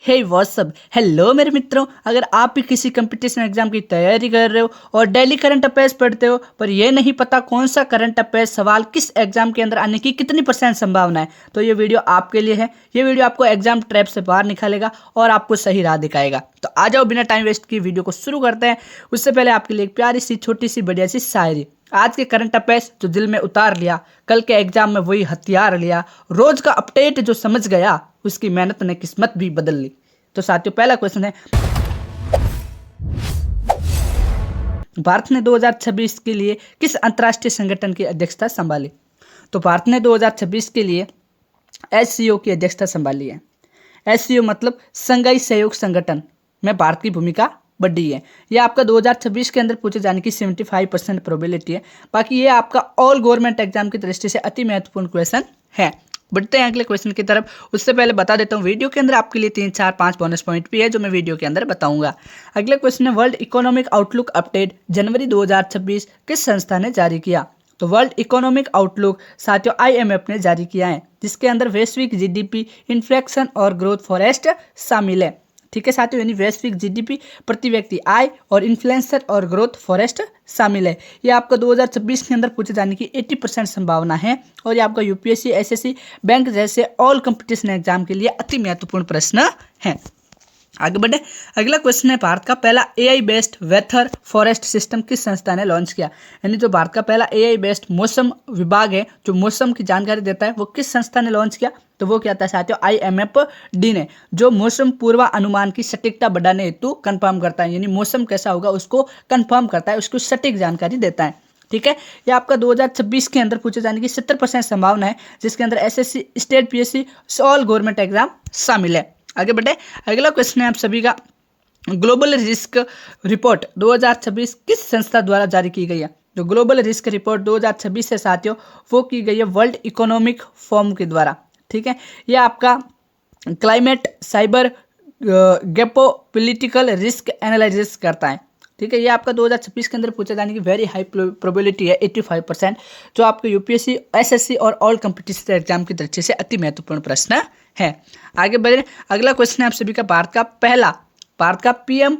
हे WhatsApp hello मेरे मित्रों, अगर आप भी किसी कंपटीशन एग्जाम की तैयारी कर रहे हो और डेली करंट अफेयर्स पढ़ते हो पर ये नहीं पता कौन सा करंट अफेयर्स सवाल किस एग्जाम के अंदर आने की कितनी % संभावना है, तो ये वीडियो आपके लिए है। ये वीडियो आपको एग्जाम ट्रैप से बाहर निकालेगा और आपको सही राह दिखाएगा। तो आ जाओ, बिना टाइम वेस्ट की वीडियो को शुरू करते हैं। उससे पहले आपके लिए एक प्यारी सी छोटी सी बढ़िया सी शायरी। आज के करंट अफेयर्स जो दिल में उतार लिया, कल के एग्जाम में वही हथियार लिया, रोज का अपडेट जो समझ गया, उसकी मेहनत ने किस्मत भी बदल ली। तो साथियों, पहला क्वेश्चन है, भारत ने 2026 के लिए किस अंतर्राष्ट्रीय संगठन की अध्यक्षता संभाली? तो भारत ने 2026 के लिए एससीओ की अध्यक्षता संभाली है। एससीओ मतलब संघाई सहयोग संगठन में भारत की भूमिका बढ़ी है। ये आपका 2026 के अंदर पूछे जाने की 75% प्रोबेबिलिटी है। बाकी ये आपका ऑल गवर्नमेंट एग्जाम की दृष्टि से अति महत्वपूर्ण क्वेश्चन है। बढ़ते हैं अगले क्वेश्चन की तरफ। उससे पहले बता देता हूँ, वीडियो के अंदर आपके लिए 3, 4, 5 बोनस पॉइंट भी है जो मैं वीडियो के अंदर बताऊंगा। अगला क्वेश्चन है, वर्ल्ड इकोनॉमिक आउटलुक अपडेट जनवरी 2026 किस संस्था ने जारी किया? तो वर्ल्ड इकोनॉमिक आउटलुक साथियों IMF ने जारी किया है, जिसके अंदर वैश्विक GDP, इन्फ्लेशन और ग्रोथ फॉरेस्ट शामिल है। ठीक है साथियों, यानी वैश्विक GDP, प्रति व्यक्ति आय और इन्फ्लेशन और ग्रोथ फॉरेस्ट शामिल है। ये आपका 2026 के अंदर पूछे जाने की 80% संभावना है और ये आपका UPSC, SSC, बैंक जैसे ऑल कंपटीशन एग्जाम के लिए अति महत्वपूर्ण प्रश्न है। आगे बढ़े, अगला क्वेश्चन है, भारत का पहला AI बेस्ड वेथर फॉरेस्ट सिस्टम किस संस्था ने लॉन्च किया? यानी जो भारत का पहला AI बेस्ड मौसम विभाग है, जो मौसम की जानकारी देता है, वो किस संस्था ने लॉन्च किया? तो वो क्या था साथियों, IMFD ने, जो मौसम पूर्वानुमान की सटीकता बढ़ाने हेतु कंफर्म करता है, यानी मौसम कैसा होगा उसको कंफर्म करता है, उसको सटीक जानकारी देता है। ठीक है, ये आपका 2026 के अंदर पूछे जाने की 70% संभावना है, जिसके अंदर SSC, state PSC, all government exam शामिल है। आगे बढ़े, अगला क्वेश्चन है आप सभी का, ग्लोबल रिस्क रिपोर्ट 2026 किस संस्था द्वारा जारी की गई है? जो ग्लोबल रिस्क रिपोर्ट 2026 है साथियों, वो की गई है वर्ल्ड इकोनॉमिक फोरम के द्वारा। ठीक है, ये आपका climate, cyber, geopolitical risk analysis करता है। ठीक है, ये आपका 2026 के अंदर पूछे जाने की वेरी हाई प्रोबेबिलिटी है, 85%, जो आपके UPSC, SSC और ऑल कंपटीशन एग्जाम की दृष्टि से अति महत्वपूर्ण प्रश्न है। आगे बढ़े, अगला क्वेश्चन है आप सभी का, भारत का PM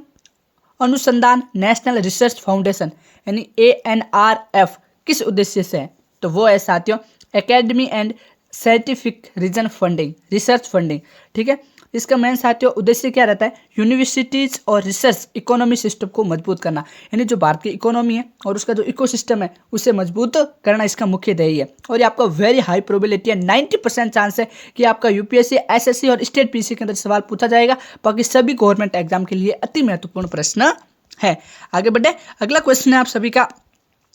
अनुसंधान नेशनल रिसर्च फाउंडेशन यानी ANRF किस उद्देश्य से है? तो वो है साथियों academy and scientific reason funding, research funding. ठीक है, इसका मेन साथियों उद्देश्य क्या रहता है? यूनिवर्सिटीज और रिसर्च इकोनॉमी सिस्टम को मजबूत करना, यानी जो भारत की इकोनॉमी है और उसका जो इकोसिस्टम है उसे मजबूत करना इसका मुख्य ध्येय है। और ये आपका वेरी हाई प्रोबेबिलिटी है, 90% चांस है कि आपका UPSC, SSC और स्टेट PSC के अंदर सवाल पूछा जाएगा। बाकी सभी गवर्नमेंट एग्जाम के लिए अति महत्वपूर्ण प्रश्न है। आगे बढ़े, अगला क्वेश्चन है आप सभी का,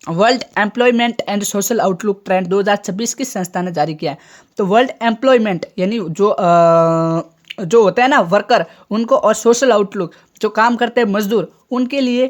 world employment and social outlook trend 2026 किस संस्था ने जारी किया है? तो वर्ल्ड एम्प्लॉयमेंट यानी जो होता है ना वर्कर, उनको, और सोशल आउटलुक जो काम करते हैं मजदूर, उनके लिए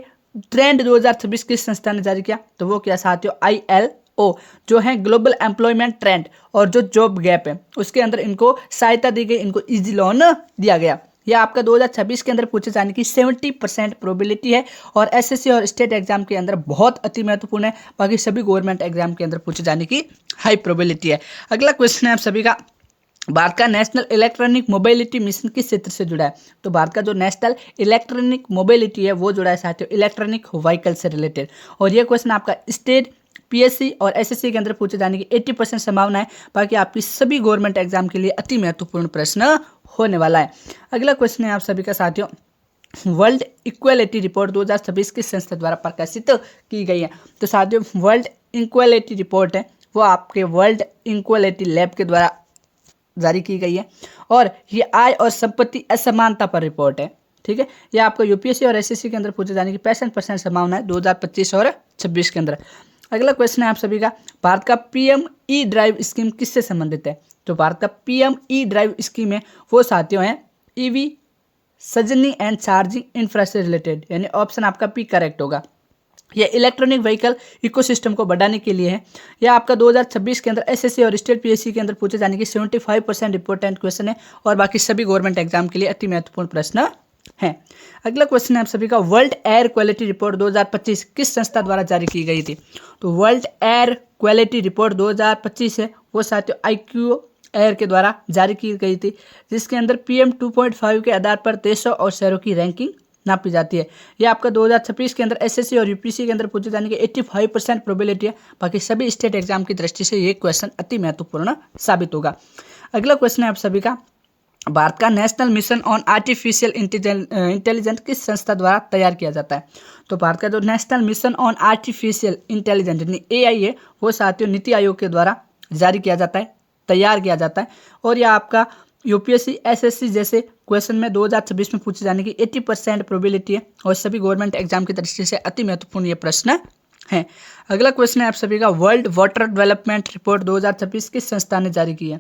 ट्रेंड 2026 किस संस्था ने जारी किया? तो वो क्या साथियों ILO, जो है ग्लोबल एम्प्लॉयमेंट ट्रेंड, और जो जॉब गैप है उसके अंदर इनको सहायता दी गई, इनको इजी लोन दिया गया। यह आपका 2026 के अंदर पूछे जाने की 70% प्रोबेबिलिटी है और SSC और स्टेट एग्जाम के अंदर बहुत अति महत्वपूर्ण है। बाकी सभी गवर्नमेंट एग्जाम के अंदर पूछे जाने की हाई प्रोबेबिलिटी है। अगला क्वेश्चन है आप सभी का, भारत का नेशनल इलेक्ट्रॉनिक मोबिलिटी मिशन किस क्षेत्र से जुड़ा है? तो भारत का जो नेशनल इलेक्ट्रॉनिक मोबिलिटी है वो जुड़ा है साथियों इलेक्ट्रॉनिक व्हीकल से रिलेटेड। और ये क्वेश्चन आपका स्टेट PSC और SSC के अंदर पूछे जाने की 80% संभावना है। बाकी आपकी सभी गवर्नमेंट एग्जाम के लिए अति महत्वपूर्ण प्रश्न होने वाला है। अगला क्वेश्चन है आप सभी का साथियों, वर्ल्ड इक्वालिटी रिपोर्ट 2026 किस संस्था द्वारा प्रकाशित की गई है? तो साथियों वर्ल्ड इक्वालिटी रिपोर्ट है वो आपके वर्ल्ड इक्वालिटी लैब के द्वारा जारी की गई है और ये आय और संपत्ति असमानता पर रिपोर्ट है। ठीक है, ये आपका UPSC और SSC के अंदर पूछे जाने की 65% संभावना है 2025 और 26 के अंदर। अगला क्वेश्चन है आप सभी का, भारत का PM E-ड्राइव स्कीम किससे संबंधित है? तो भारत का PM E-ड्राइव स्कीम है वो साथियों है EV सजनी एंड चार्जिंग इंफ्रा से रिलेटेड, यानी ऑप्शन आपका P करेक्ट होगा। यह इलेक्ट्रॉनिक व्हीकल इकोसिस्टम को बढ़ाने के लिए है। यह आपका 2026 के अंदर SSC और स्टेट PSC के अंदर पूछे जाने की 75% इंपॉर्टेंट क्वेश्चन है और बाकी सभी गवर्नमेंट एग्जाम के लिए अति महत्वपूर्ण प्रश्न है। अगला क्वेश्चन है आप सभी का, वर्ल्ड एयर क्वालिटी रिपोर्ट 2025 किस संस्था द्वारा जारी की गई थी? तो वर्ल्ड एयर क्वालिटी रिपोर्ट 2025 है वो साथियों एयर के द्वारा जारी की गई थी, जिसके अंदर PM 2.5 के आधार पर देशों और शहरों की रैंकिंग नापी जाती है। ये आपका 2026 के अंदर SSC और UPSC के अंदर पूछे जाने की 85% प्रोबेबिलिटी है। बाकी सभी स्टेट एग्जाम की दृष्टि से ये क्वेश्चन अति महत्वपूर्ण साबित होगा। अगला क्वेश्चन है आप सभी का, भारत का national mission on artificial intelligence किस संस्था द्वारा तैयार किया जाता है? तो भारत का जो national mission on artificial intelligence यानी AI है, वो साथियों नीति आयोग के द्वारा जारी किया जाता है, तैयार किया जाता है। और यह आपका UPSC SSC जैसे क्वेश्चन में 2026 में पूछे जाने की 80% प्रोबेबिलिटी है और सभी गवर्नमेंट एग्जाम की दृष्टि से अति महत्वपूर्ण ये प्रश्न है। अगला क्वेश्चन है आप सभी का, वर्ल्ड वाटर डेवलपमेंट रिपोर्ट 2026 किस संस्था ने जारी की है?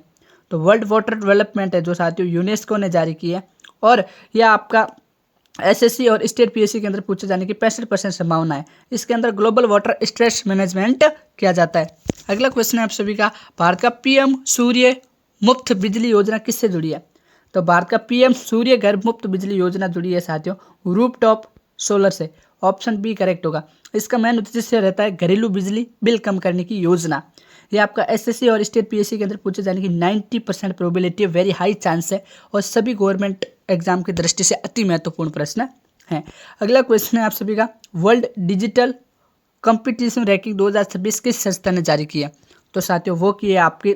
तो वर्ल्ड वाटर डेवलपमेंट है जो साथियों यूनेस्को ने जारी की है और यह आपका SSC और स्टेट PSC के अंदर पूछे जाने की 65% संभावना है। इसके अंदर ग्लोबल वाटर स्ट्रेस मैनेजमेंट किया जाता है। अगला क्वेश्चन है आप सभी का, भारत का PM सूर्य मुफ्त बिजली योजना किससे जुड़ी है? तो भारत का PM सूर्य घर मुफ्त बिजली योजना जुड़ी है साथियों रूफटॉप सोलर से। ऑप्शन बी करेक्ट होगा। इसका मेन उद्देश्य रहता है घरेलू बिजली बिल कम करने की योजना। ये आपका SSC और स्टेट PSC के अंदर पूछे जाने की 90% प्रोबेबिलिटी है, वेरी हाई चांस है और सभी गवर्नमेंट एग्जाम की दृष्टि से अति महत्वपूर्ण प्रश्न है। अगला क्वेश्चन है आप सभी का, वर्ल्ड डिजिटल कंपटीशन रैंकिंग 2026 किस संस्था ने जारी की है? तो साथियों वो की है आपकी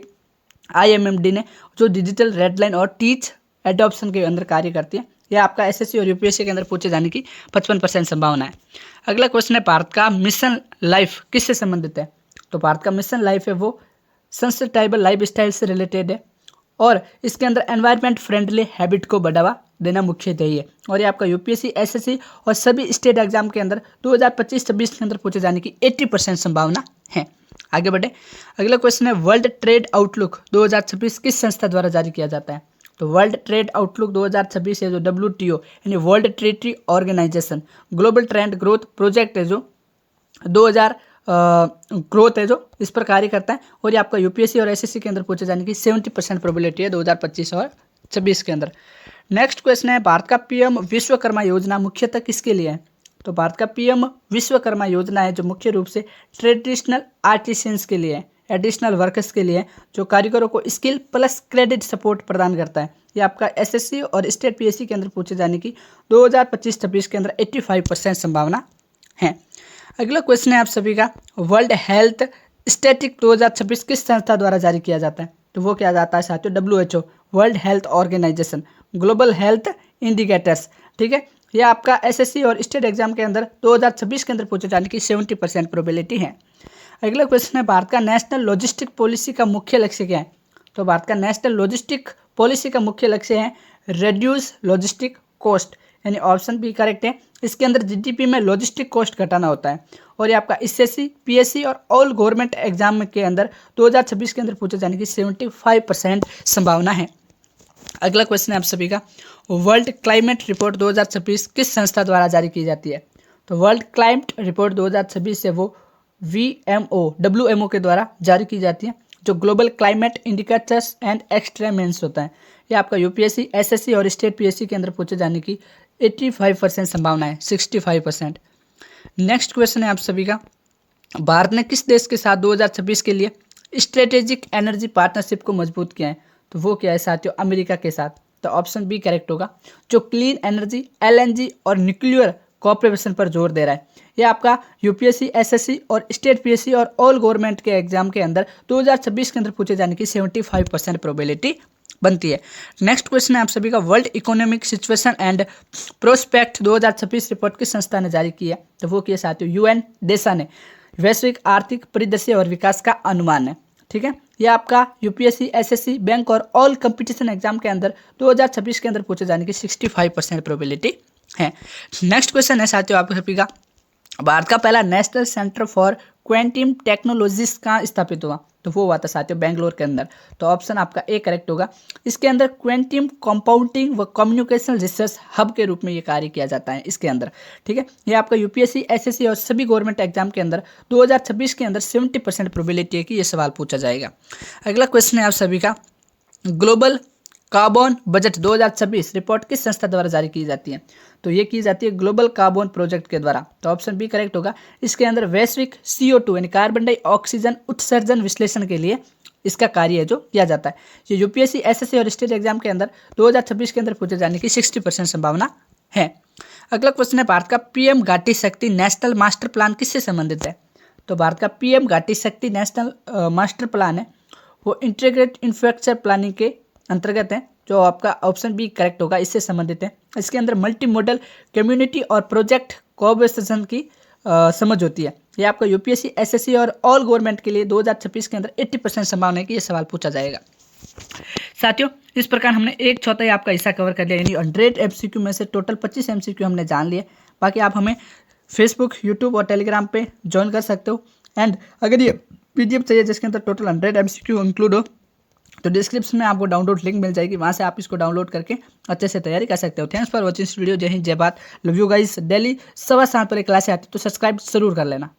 IMMD ने, जो डिजिटल रेड लाइन और टीच एडॉप्शन के अंदर कार्य करती है। यह आपका SSC और UPSC के अंदर पूछे जाने की 55% संभावना है। अगला क्वेश्चन है, भारत का मिशन लाइफ किससे संबंधित है? तो भारत का मिशन लाइफ है वो सस्टेनेबल लाइफ स्टाइल से रिलेटेड है और इसके अंदर एनवायरनमेंट फ्रेंडली हैबिट को बढ़ावा देना मुख्य ध्येय है। और ये आपका UPSC SSC और सभी स्टेट एग्जाम के अंदर 2025-26 के अंदर पूछे जाने की 80% संभावना है। आगे बढ़े। अगला क्वेश्चन है, वर्ल्ड ट्रेड आउटलुक 2026 किस संस्था द्वारा जारी किया जाता है? तो वर्ल्ड ट्रेड आउटलुक 2026 है जो WTO यानी world trade organisation global trend growth project है जो 2000 ग्रोथ है जो इस पर कार्य करता है और ये आपका UPSC और SSC के अंदर पूछे जाने की 70% प्रोबेबिलिटी है 2025 और 26 के अंदर। नेक्स्ट क्वेश्चन है, भारत का PM विश्वकर्मा योजना मुख्यतः किसके लिए है? तो भारत का PM विश्वकर्मा योजना है जो मुख्य रूप से ट्रेडिशनल आर्टिसंस के लिए है, एडिशनल वर्कर्स के लिए, जो कारीगरों को स्किल प्लस क्रेडिट सपोर्ट प्रदान करता है। ये आपका SSC और स्टेट PSC के अंदर पूछे जाने की 2025-26 के अंदर 85% संभावना है। अगला क्वेश्चन है आप सभी का, वर्ल्ड हेल्थ स्टैटिक 2026 किस संस्था द्वारा जारी किया जाता है? तो वो क्या जाता है साथियों WHO world health organisation global health indicators. ठीक है, यह आपका SSC और स्टेट एग्जाम के अंदर 2026 के अंदर पूछे जाने की 70% प्रोबेबिलिटी है। अगला क्वेश्चन है, भारत का नेशनल लॉजिस्टिक पॉलिसी का मुख्य लक्ष्य क्या है? तो भारत का नेशनल लॉजिस्टिक पॉलिसी का मुख्य लक्ष्य है रिड्यूस लॉजिस्टिक कॉस्ट यानी ऑप्शन बी करेक्ट है। इसके अंदर GDP में लॉजिस्टिक कॉस्ट घटाना होता है और ये आपका SSC PSC और ऑल गवर्नमेंट एग्जाम के अंदर 2026 के अंदर पूछे जाने की 75% संभावना है। अगला क्वेश्चन है आप सभी का, वर्ल्ड क्लाइमेट रिपोर्ट 2026 किस संस्था द्वारा जारी की जाती है? तो वर्ल्ड क्लाइमेट रिपोर्ट 2026 है वो WMO के द्वारा जारी की जाती है, जो global climate indicators and extremes होता है। ये आपका UPSC SSC और स्टेट PSC के अंदर पूछे जाने की 85% संभावना है, 65%। नेक्स्ट क्वेश्चन है आप सभी का, भारत ने किस देश के साथ 2026 के लिए स्ट्रेटेजिक एनर्जी पार्टनरशिप को मजबूत किया है? तो वो क्या है साथियों, अमेरिका के साथ। तो ऑप्शन बी करेक्ट होगा, जो क्लीन एनर्जी LNG और न्यूक्लियर कोऑपरेशन पर जोर दे रहा है। यह आपका UPSC SSC और स्टेट PSC और ऑल गवर्नमेंट के एग्जाम के अंदर 2026 के अंदर पूछे जाने की 75% प्रोबेबिलिटी बनती है। नेक्स्ट क्वेश्चन है आप सभी का, world economic situation and prospect 2026 report किस संस्था ने जारी की है? तो वो किया साथियों UN डेसा ने, वैश्विक आर्थिक परिदृश्य और विकास का अनुमान है। ठीक है, यह आपका UPSC SSC बैंक और ऑल कंपटीशन एग्जाम के अंदर 2026 के अंदर पूछे जाने की 65% प्रोबेबिलिटी है। नेक्स्ट क्वेश्चन है साथियों आप सभी का, भारत का पहला national centre for quantum technologies कहाँ स्थापित हुआ? तो वो हुआ था साथियों बेंगलोर के अंदर। तो ऑप्शन आपका ए करेक्ट होगा। इसके अंदर क्वांटम कंपाउंडिंग व कम्युनिकेशन रिसर्च हब के रूप में ये कार्य किया जाता है इसके अंदर। ठीक है, ये आपका UPSC SSC और सभी गवर्नमेंट एग्जाम के अंदर 2026 के अंदर 70% प्रोबेबिलिटी है कि ये सवाल पूछा जाएगा। अगला क्वेश्चन है आप सभी का, ग्लोबल कार्बन बजट 2026 रिपोर्ट किस संस्था द्वारा जारी की जाती है? तो ये की जाती है ग्लोबल कार्बन प्रोजेक्ट के द्वारा। तो ऑप्शन बी करेक्ट होगा। इसके अंदर वैश्विक CO2 यानी कार्बन डाइऑक्सीजन उत्सर्जन विश्लेषण के लिए इसका कार्य है जो किया जाता है। ये यूपीएससी, SSC और स्टेट एग्जाम के अंदर 2026 के अंदर पूछे जाने की 60% संभावना है। अगला क्वेश्चन है, भारत का PM घाटी शक्ति नेशनल मास्टर प्लान किससे संबंधित है? तो भारत का PM घाटी शक्ति नेशनल मास्टर प्लान है वो इंटीग्रेटेड इंफ्रास्ट्रक्चर प्लानिंग के अंतर्गत है, जो आपका ऑप्शन बी करेक्ट होगा, इससे संबंधित है। इसके अंदर मल्टी मॉडल कम्युनिटी और प्रोजेक्ट कोऑर्डिनेशन की समझ होती है। ये आपका यूपीएससी, SSC और ऑल गवर्नमेंट के लिए 2026 के अंदर 80% संभावना है कि ये सवाल पूछा जाएगा। साथियों, इस प्रकार हमने 1/4 आपका हिस्सा कवर कर लिया, यानी 100 MCQ में से टोटल 25 MCQ हमने जान लिए। बाकी आप हमें फेसबुक, यूट्यूब और टेलीग्राम पे ज्वाइन कर सकते हो। एंड अगर ये PDF चाहिए जिसके अंदर टोटल 100 MCQ इंक्लूड हो, तो डिस्क्रिप्शन में आपको डाउनलोड लिंक मिल जाएगी, वहाँ से आप इसको डाउनलोड करके अच्छे से तैयारी कर सकते हो। Thanks for watching this video. जय हिंद, जय Bharat, love you guys. Daily 7:15 पर एक क्लास आती है, तो सब्सक्राइब जरूर कर लेना।